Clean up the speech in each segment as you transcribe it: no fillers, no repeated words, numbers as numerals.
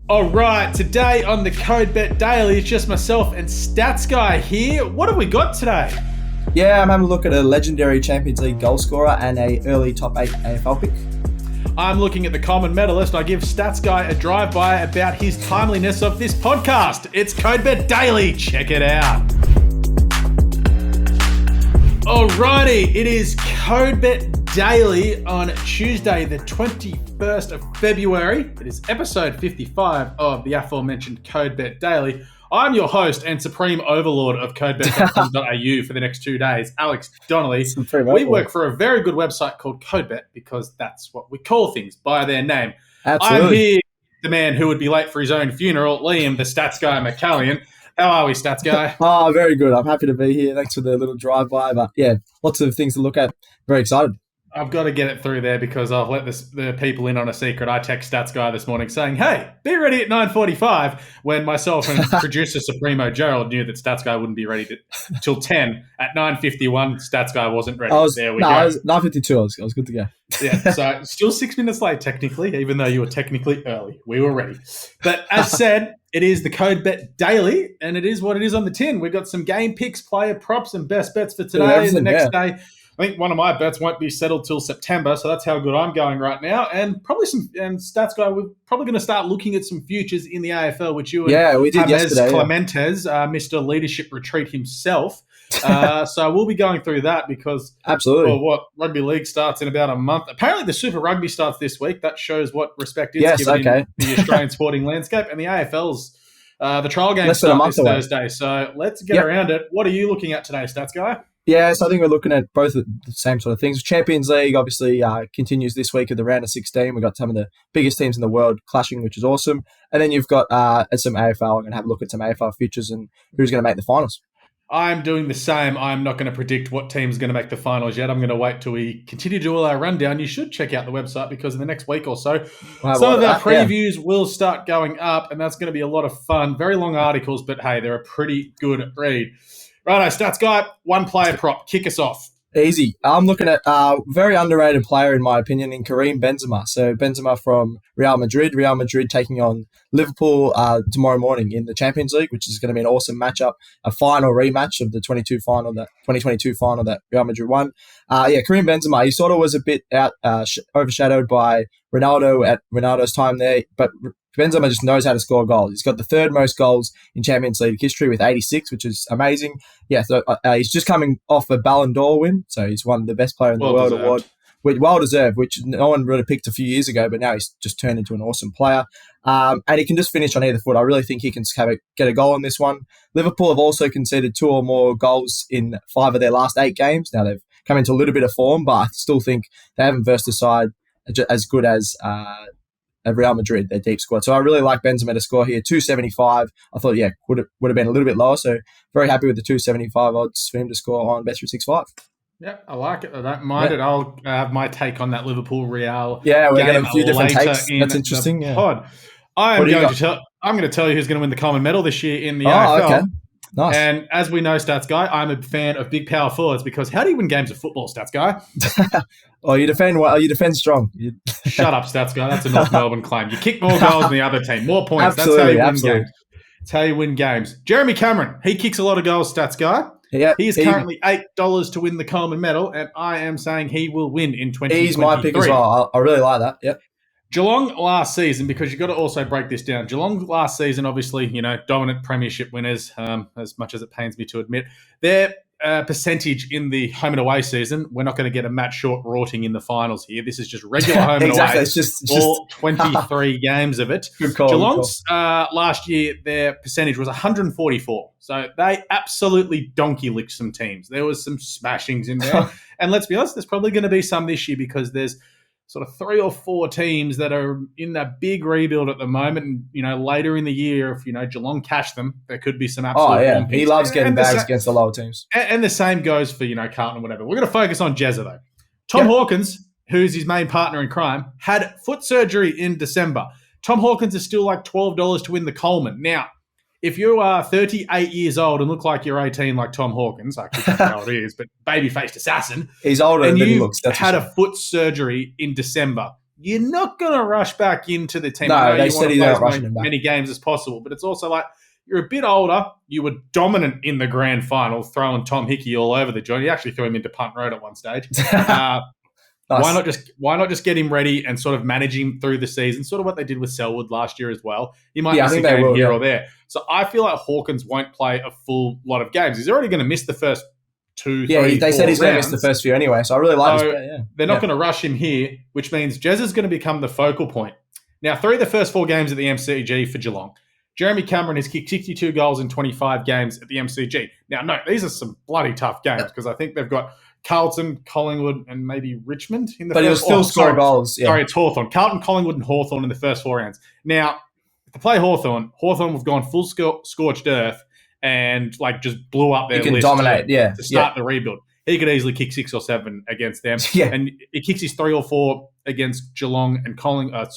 All right, today on the Code Bet Daily, it's just myself and Stats Guy here. What have we got today? Yeah, I'm having a look at a legendary Champions League goal scorer and a early top 8 AFL pick. I'm looking at the common medalist. I give Stats Guy a drive-by about his timeliness of this podcast. It's Code Bet Daily. Check it out. Alrighty, it is Code Bet Daily on Tuesday, the 21st of February. It is episode 55 of the aforementioned Code Bet Daily. I'm your host and supreme overlord of codebet.com.au for the next 2 days, Alex Donnelly. We work for a very good website called CodeBet because that's what we call things by their name. Absolutely. I'm here, the man who would be late for his own funeral, Liam, the Stats Guy McAllion. How are we, Stats Guy? Oh, very good. I'm happy to be here. Thanks for the little drive-by. But yeah, lots of things to look at. Very excited. I've got to get it through there because I'll let the people in on a secret. I text Stats Guy this morning saying, hey, be ready at 9:45 when myself and producer Supremo Gerald knew that Stats Guy wouldn't be ready till 10. At 9:51, Stats Guy wasn't ready. There we go. I was 9:52. I was good to go. Yeah, so still 6 minutes late technically, even though you were technically early. We were ready. But as said, it is the Code Bet Daily, and it is what it is on the tin. We've got some game picks, player props, and best bets for today and the next day. I think one of my bets won't be settled till September, so that's how good I'm going right now. And probably Stats Guy, we're probably going to start looking at some futures in the AFL, which you and we did yesterday, Clementes, Mr. Leadership Retreat himself. So we'll be going through that because absolutely. Rugby League starts in about a month. Apparently the Super Rugby starts this week. That shows what respect is given in the Australian sporting landscape. And the AFL's the trial game starts this Thursday. So let's get around it. What are you looking at today, Stats Guy? Yeah, so I think we're looking at both the same sort of things. Champions League obviously continues this week at the round of 16. We've got some of the biggest teams in the world clashing, which is awesome. And then you've got some AFL. I'm going to have a look at some AFL futures and who's going to make the finals. I'm doing the same. I'm not going to predict what team's going to make the finals yet. I'm going to wait till we continue to do all our rundown. You should check out the website because in the next week or so, some of our previews will start going up, and that's going to be a lot of fun. Very long articles, but hey, they're a pretty good read. Righto, Stats Guy, one player prop. Kick us off. Easy. I'm looking at a very underrated player, in my opinion, in Karim Benzema. So Benzema from Real Madrid. Real Madrid taking on Liverpool tomorrow morning in the Champions League, which is going to be an awesome matchup, a final rematch of the 2022 final that Real Madrid won. Karim Benzema, he sort of was a bit overshadowed by Ronaldo at Ronaldo's time there, but Benzema just knows how to score goals. He's got the third most goals in Champions League history with 86, which is amazing. Yeah, so he's just coming off a Ballon d'Or win, so he's won the best player in the world award. Well deserved, which no one really picked a few years ago, but now he's just turned into an awesome player. And he can just finish on either foot. I really think he can get a goal on this one. Liverpool have also conceded 2 or more goals in 5 of their last 8 games. Now they've come into a little bit of form, but I still think they haven't versed a side as good as Real Madrid, their deep squad. So I really like Benzema to score here, 275. I thought, would have been a little bit lower. So very happy with the 275 odds for him to score on Bet365. Yeah, I like it. I don't mind it. I'll have my take on that Liverpool Real. Yeah, we're going to have a few different takes. That's interesting. Pod. I'm going to tell you who's going to win the common medal this year in the AFL. Okay. Nice. And as we know, Stats Guy, I'm a fan of big power forwards because how do you win games of football, Stats Guy? You defend well. You defend strong. Shut up, Stats Guy. That's a North Melbourne claim. You kick more goals than the other team, more points. Absolutely, That's how you win games. That's how you win games. Jeremy Cameron, he kicks a lot of goals, Stats Guy. Yeah, he is currently $8 to win the Coleman medal, and I am saying he will win in 2023. He's my pick as well. I really like that. Yep. Geelong last season, because you've got to also break this down. Geelong last season, obviously, dominant premiership winners, as much as it pains me to admit. Their percentage in the home and away season, we're not going to get a Matt Short rorting in the finals here. This is just regular home and away. It's just all 23 games of it. Good call. Geelong's last year, their percentage was 144. So they absolutely donkey licked some teams. There was some smashings in there. And let's be honest, there's probably going to be some this year because there's sort of 3 or 4 teams that are in that big rebuild at the moment. And, later in the year, if, Geelong cash them, there could be some absolute he loves getting bags against the lower teams. And the same goes for, Carlton or whatever. We're going to focus on Jezza, though. Tom Hawkins, who's his main partner in crime, had foot surgery in December. Tom Hawkins is still like $12 to win the Coleman. Now, if you are 38 years old and look like you're 18 like Tom Hawkins, I can't know how old he is, but baby-faced assassin. He's older than he looks. That's had a foot surgery in December. you're not going to rush back into the team. No, I know they you said want to he's play not as rushing him back. many games as possible, but it's also like you're a bit older. You were dominant in the grand final, throwing Tom Hickey all over the joint. You actually threw him into punt road at one stage. Nice. Why not just get him ready and sort of manage him through the season? Sort of what they did with Selwood last year as well. He might miss a game here or there. So I feel like Hawkins won't play a full lot of games. He's already going to miss the first 2, 3, they said he's going to miss the first few anyway. So I really like this. Yeah. They're not going to rush him here, which means Jez is going to become the focal point. Now, 3 of the first 4 games at the MCG for Geelong. Jeremy Cameron has kicked 62 goals in 25 games at the MCG. Now, no, these are some bloody tough games because I think they've got Carlton, Collingwood, and maybe Richmond in the but first. But he'll still score goals. Yeah. Sorry, it's Hawthorn. Carlton, Collingwood, and Hawthorn in the first 4 rounds. Now, to play Hawthorn have gone full scorched earth and like just blew up their list to start the rebuild. He could easily kick 6 or 7 against them. Yeah. And he kicks his 3 or 4 against Geelong and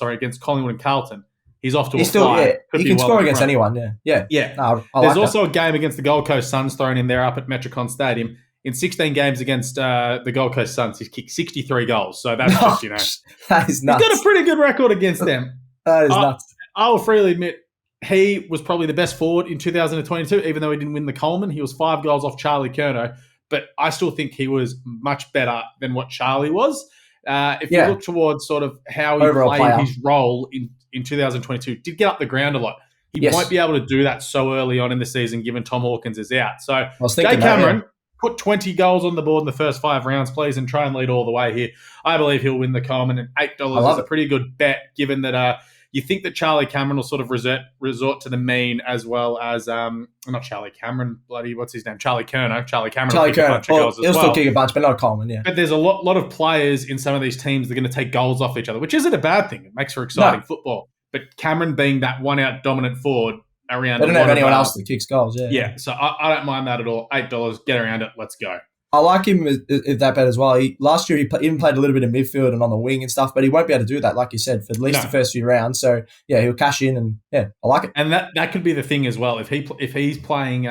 against Collingwood and Carlton. He's off to a fly. Yeah. He can score against anyone. Yeah. No, there's also a game against the Gold Coast Suns thrown in there up at Metricon Stadium. In 16 games against the Gold Coast Suns, he's kicked 63 goals. So that's just, that is nuts. He's got a pretty good record against them. That is nuts. I will freely admit he was probably the best forward in 2022, even though he didn't win the Coleman. He was 5 goals off Charlie Curnow. But I still think he was much better than what Charlie was. If you look towards sort of how he played his role in 2022, did get up the ground a lot. He won't be able to do that so early on in the season, given Tom Hawkins is out. So, Jay Cameron, put 20 goals on the board in the first 5 rounds, please, and try and lead all the way here. I believe he'll win the Coleman, and $8 is a pretty good bet, given that you think that Charlie Cameron will sort of resort to the mean as well as not Charlie Cameron, what's his name? Charlie Curnow. Charlie Cameron will kick a bunch of goals as well. He'll still kick a bunch, but not Coleman, yeah. But there's a lot of players in some of these teams that are going to take goals off each other, which isn't a bad thing. It makes for exciting football. But Cameron being that one-out dominant forward around... They don't have anyone else that kicks goals, Yeah, so I don't mind that at all. $8, get around it, let's go. I like him at that bet as well. Last year, he even played a little bit of midfield and on the wing and stuff, but he won't be able to do that, like you said, for at least the first few rounds. So, yeah, he'll cash in and, I like it. And that could be the thing as well. If he's playing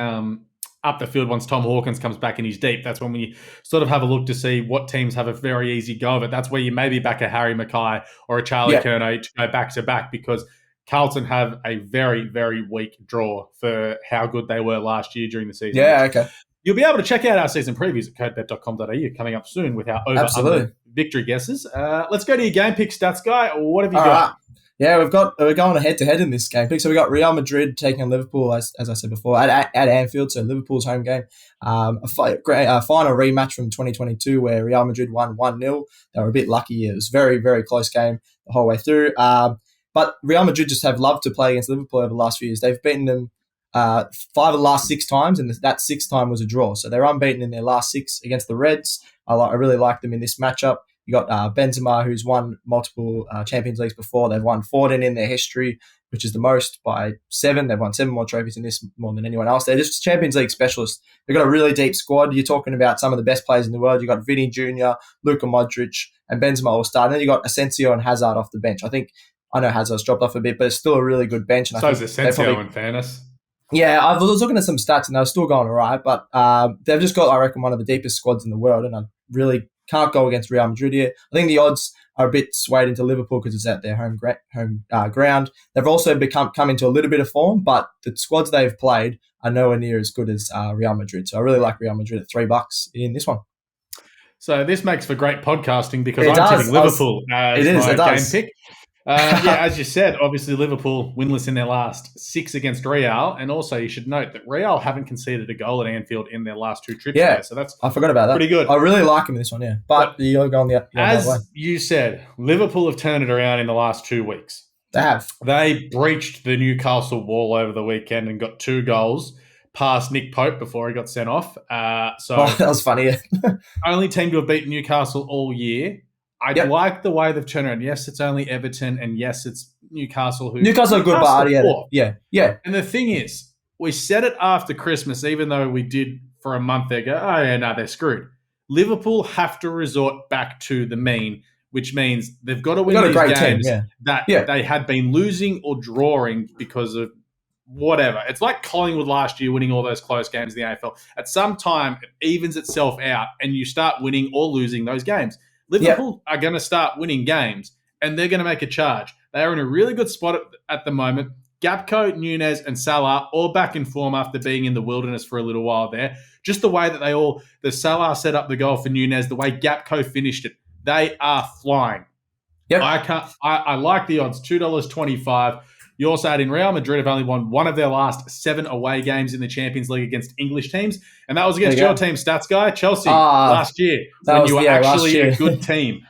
up the field once Tom Hawkins comes back and he's deep, that's when we sort of have a look to see what teams have a very easy go of it. That's where you maybe back a Harry Mackay or a Charlie Curnow to go back-to-back because Carlton have a very, very weak draw for how good they were last year during the season. Yeah, okay. You'll be able to check out our season previews at codebet.com.au coming up soon with our over-under victory guesses. Let's go to your game pick stats, Guy. What have you got? Yeah, we're going head-to-head in this game pick. So we got Real Madrid taking on Liverpool, as I said before, at Anfield, so Liverpool's home game. A final rematch from 2022 where Real Madrid won 1-0. They were a bit lucky. It was a very, very close game the whole way through. But Real Madrid just have loved to play against Liverpool over the last few years. They've beaten them 5 of the last 6 times, and that 6th time was a draw. So they're unbeaten in their last 6 against the Reds. I really like them in this matchup. You got Benzema, who's won multiple Champions Leagues before. They've won 14 in their history, which is the most by 7. They've won 7 more trophies in this, more than anyone else. They're just Champions League specialists. They've got a really deep squad. You're talking about some of the best players in the world. You've got Vinny Jr., Luka Modric, and Benzema all start. And then you've got Asensio and Hazard off the bench. I know Hazard's dropped off a bit, but it's still a really good bench. And so is Asensio, in fairness. Yeah, I was looking at some stats and they were still going all right, but they've just got, I reckon, one of the deepest squads in the world, and I really can't go against Real Madrid here. I think the odds are a bit swayed into Liverpool because it's at their home ground. They've also come into a little bit of form, but the squads they've played are nowhere near as good as Real Madrid. So I really like Real Madrid at $3 in this one. So this makes for great podcasting because I'm tipping Liverpool as my game pick. As you said, obviously Liverpool winless in their last 6 against Real, and also you should note that Real haven't conceded a goal at Anfield in their last 2 trips there, so I forgot about that. Pretty good. I really like him in this one, but you're going the as way. You said, Liverpool have turned it around in the last 2 weeks. They have. They breached the Newcastle wall over the weekend and got 2 goals past Nick Pope before he got sent off. That was funny. Only team to have beaten Newcastle all year. I like the way they've turned around. Yes, it's only Everton, and yes, it's Newcastle. Newcastle are good, but yeah. And the thing is, we said it after Christmas, even though we did for a month there, they're screwed. Liverpool have to resort back to the mean, which means they've got to win these games that they had been losing or drawing because of whatever. It's like Collingwood last year winning all those close games in the AFL. At some time, it evens itself out, and you start winning or losing those games. Liverpool are going to start winning games, and they're going to make a charge. They are in a really good spot at the moment. Gapco, Nunez, and Salah all back in form after being in the wilderness for a little while there. Just the way that the Salah set up the goal for Nunez, the way Gapco finished it, they are flying. Yep. I like the odds, $2.25. You also add in Real Madrid have only won one of their last 7 away games in the Champions League against English teams, and that was against your team, stats guy, Chelsea, last year, when you were actually a good team.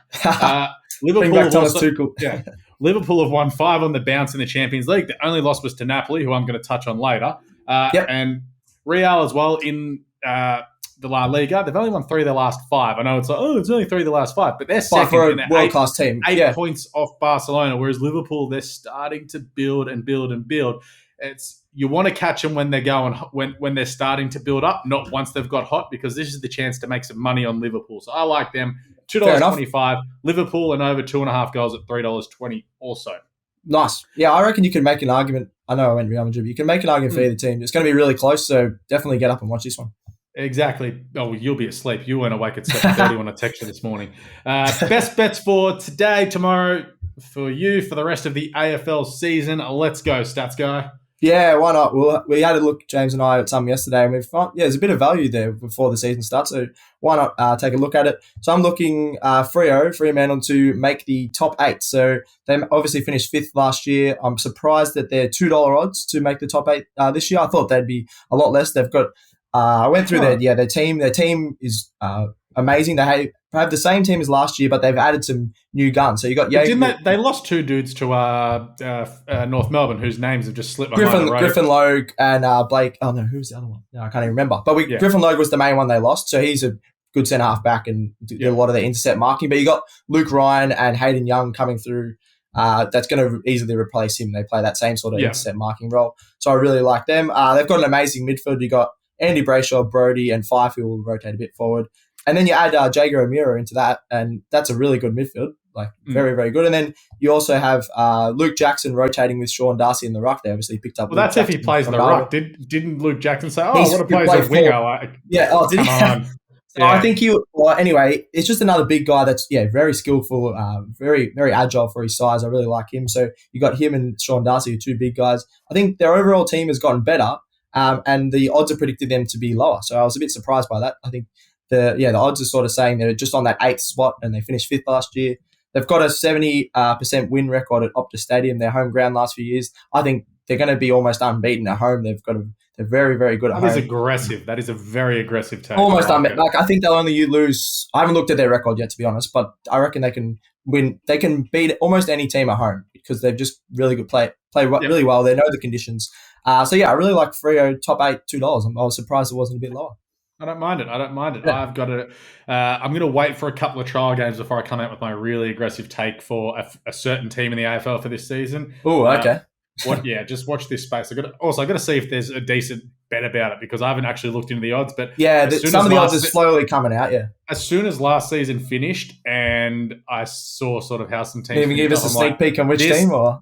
Liverpool have won 5 on the bounce in the Champions League. The only loss was to Napoli, who I'm going to touch on later. And Real as well in the La Liga. They've only won 3 of their last 5. I know it's like, it's only 3 of the last 5, but they're second for in a world-class team. 8 points off Barcelona, whereas Liverpool, they're starting to build and build and build. You want to catch them when they're going, when they're starting to build up, not once they've got hot, because this is the chance to make some money on Liverpool. So I like them. $2.25. Liverpool and over 2.5 goals at $3.20 also. Nice. Yeah, I reckon you can make an argument. I know I went Real Madrid, but you can make an argument for either team. It's going to be really close, so definitely get up and watch this one. Exactly. Oh, you'll be asleep. You weren't awake at 7:30 when I texted you this morning. Best bets for today, tomorrow, for you, for the rest of the AFL season. Let's go, stats guy. Yeah, why not? We had a look, James and I, at some yesterday, and we found, there's a bit of value there before the season starts, so why not take a look at it? So I'm looking Fremantle to make the top 8. So they obviously finished 5th last year. I'm surprised that they're $2 odds to make the top 8 this year. I thought they'd be a lot less. They've got I went through their team. Their team is amazing. They have the same team as last year, but they've added some new guns. So you got they lost 2 dudes to North Melbourne, whose names have just slipped my mind. Griffin Logue and Blake. Oh no, who's the other one? No, I can't even remember. But Griffin Logue was the main one they lost. So he's a good centre half back and did a lot of their intercept marking. But you got Luke Ryan and Hayden Young coming through. That's going to easily replace him. They play that same sort of intercept marking role. So I really like them. They've got an amazing midfield. You got Andy Brayshaw, Brody, and Fife, who will rotate a bit forward. And then you add Jago O'Meara into that, and that's a really good midfield, very, very good. And then you also have Luke Jackson rotating with Sean Darcy in the ruck. They obviously picked up. Well, that's if he plays the ruck. Didn't Luke Jackson say, I want to play as a winger? Did he? So I think anyway, it's just another big guy that's, very skillful, very, very agile for his size. I really like him. So you got him and Sean Darcy, 2 big guys. I think their overall team has gotten better. And the odds are predicted them to be lower. So I was a bit surprised by that. I think the odds are sort of saying they're just on that 8th spot, and they finished 5th last year. They've got a 70% win record at Optus Stadium, their home ground last few years. I think they're going to be almost unbeaten at home. They're very, very good at home. That is aggressive. That is a very aggressive take. Almost unbeaten. I think they'll only lose. I haven't looked at their record yet, to be honest, but I reckon they can win. They can beat almost any team at home because they've just really good play really well. They know the conditions. I really like Freo top 8, $2. I was surprised it wasn't a bit lower. I don't mind it. Yeah. I've got it. I'm going to wait for a couple of trial games before I come out with my really aggressive take for a certain team in the AFL for this season. Oh, okay. Just watch this space. I got to see if there's a decent bet about it because I haven't actually looked into the odds. But some of the odds are slowly coming out. Yeah. As soon as last season finished, and I saw sort of how some teams. Can you even give us a sneak peek on which team? Or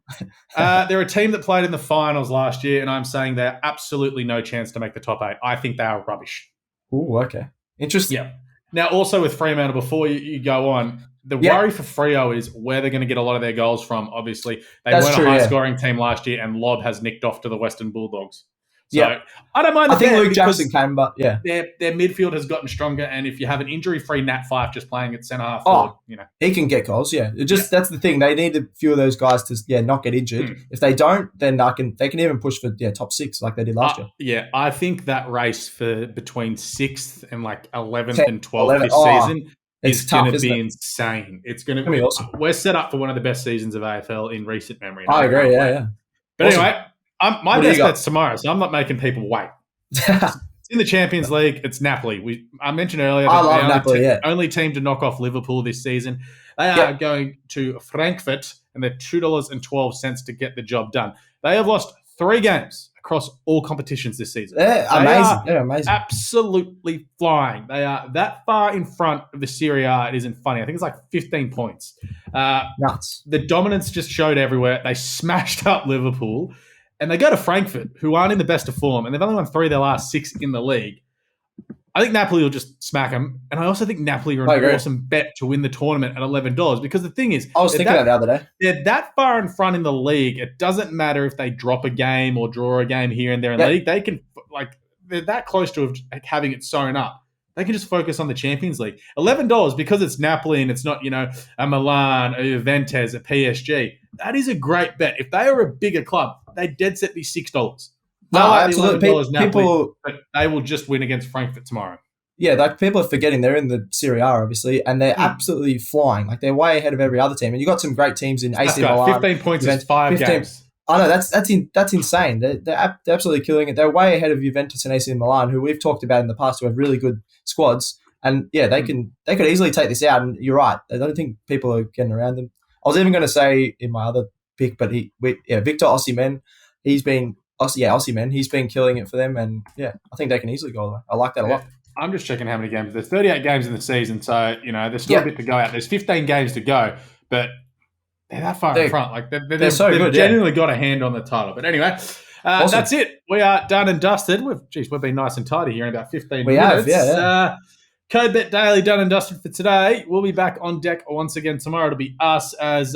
they're a team that played in the finals last year, and I'm saying they're absolutely no chance to make the top 8. I think they are rubbish. Oh, okay, interesting. Yeah. Now, also with Fremantle, before you go on. The worry for Freo is where they're going to get a lot of their goals from. Obviously, they weren't a high-scoring team last year, and Lob has nicked off to the Western Bulldogs. So I don't mind. I think Luke Jackson came, but their midfield has gotten stronger, and if you have an injury-free Nat Fyfe just playing at centre half forward, he can get goals. Yeah, that's the thing. They need a few of those guys to not get injured. If they don't, then they can even push for top 6 like they did last year. Yeah, I think that race for between 6th and 11th and 12th this season. It's going to be insane. It's going to be awesome. We're set up for one of the best seasons of AFL in recent memory. I agree, yeah. But anyway, my best bet's tomorrow, so I'm not making people wait. It's in the Champions League, it's Napoli. I mentioned earlier I love Napoli, only team to knock off Liverpool this season. They are going to Frankfurt, and they're $2.12 to get the job done. They have lost 3 games across all competitions this season. They're amazing. Absolutely flying. They are that far in front of the Serie A. It isn't funny. I think it's 15 points. Nuts. The dominance just showed everywhere. They smashed up Liverpool, and they go to Frankfurt, who aren't in the best of form, and they've only won 3 of their last 6 in the league. I think Napoli will just smack them. And I also think Napoli are an awesome bet to win the tournament at $11 because the thing is, I was thinking that the other day. They're that far in front in the league. It doesn't matter if they drop a game or draw a game here and there in the league. They can, they're that close to having it sewn up. They can just focus on the Champions League. $11 because it's Napoli and it's not, a Milan, a Juventus, a PSG. That is a great bet. If they are a bigger club, they dead set be $6. No, absolutely. People, but they will just win against Frankfurt tomorrow. Yeah, people are forgetting they're in the Serie A, obviously, and they're absolutely flying. They're way ahead of every other team. And you've got some great teams in AC Milan. 15 points is 5 games. I know, that's insane. They're absolutely killing it. They're way ahead of Juventus and AC Milan, who we've talked about in the past, who have really good squads. And yeah, they could easily take this out. And you're right. I don't think people are getting around them. I was even going to say in my other pick, but Victor Osimhen, he's been killing it for them. And yeah, I think they can easily go all the way. I like that a lot. I'm just checking how many games. There's 38 games in the season, so there's still a bit to go out. There's 15 games to go, but they're that far in front. They've so good. They've genuinely got a hand on the title. But anyway, awesome. That's it. We are done and dusted. We've been nice and tidy here in about 15 minutes. Yeah. Code Bet Daily done and dusted for today. We'll be back on deck once again tomorrow. It'll be us as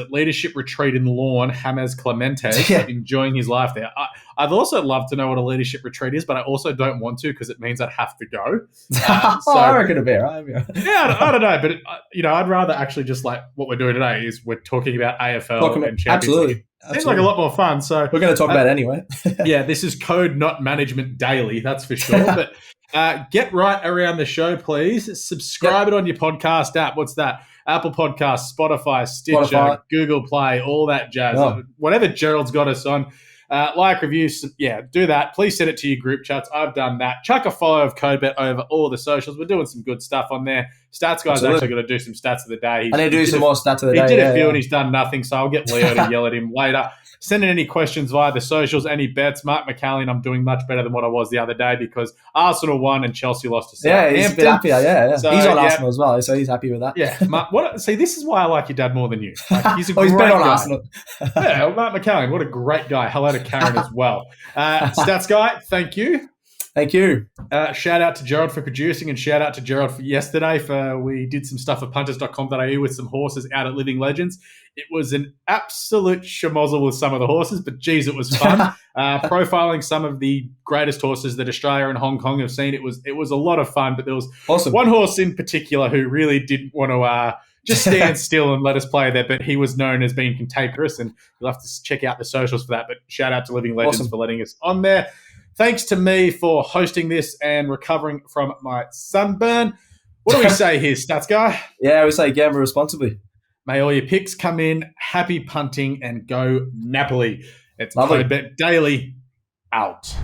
leadership retreat in Lawn, James Clemente, enjoying his life there. I'd also love to know what a leadership retreat is, but I also don't want to because it means I'd have to go. I reckon it'd be all right. I don't know, but I'd rather actually just what we're doing today is we're talking about AFL and Champions absolutely. League. Seems like a lot more fun. So we're going to talk about it anyway. This is Code Not Management Daily, that's for sure. But get right around the show, please. Subscribe it on your podcast app. What's that? Apple Podcasts, Spotify, Stitcher, Google Play, all that jazz. Oh. Whatever Gerald's got us on. Reviews, do that. Please send it to your group chats. I've done that. Chuck a follow of CodeBet over all the socials. We're doing some good stuff on there. Stats guy's actually going to do some stats of the day. I need to do some more stats of the day. He did a few and he's done nothing, so I'll get Leo to yell at him later. Send in any questions via the socials, any bets. Mark McAllion, I'm doing much better than what I was the other day because Arsenal won and Chelsea lost to Southampton. Yeah, he's a bit happier. Yeah. So, he's on Arsenal as well, so he's happy with that. Yeah. See, this is why I like your dad more than you. He's a he's great bet on guy. Arsenal. Mark McAllion, what a great guy. Hello to Karen as well. Stats guy, thank you. Thank you. Shout out to Gerald for producing and shout out to Gerald for yesterday. We did some stuff at punters.com.au with some horses out at Living Legends. It was an absolute schmozzle with some of the horses, but geez, it was fun. Profiling some of the greatest horses that Australia and Hong Kong have seen. It was a lot of fun, but there was one horse in particular who really didn't want to just stand still and let us play there, but he was known as being cantankerous, and you'll have to check out the socials for that. But shout out to Living Legends for letting us on there. Thanks to me for hosting this and recovering from my sunburn. What do we say here, Stats Guy? Yeah, we say gamble responsibly. May all your picks come in. Happy punting and go Napoli. It's Lovely. CodeBet Daily out.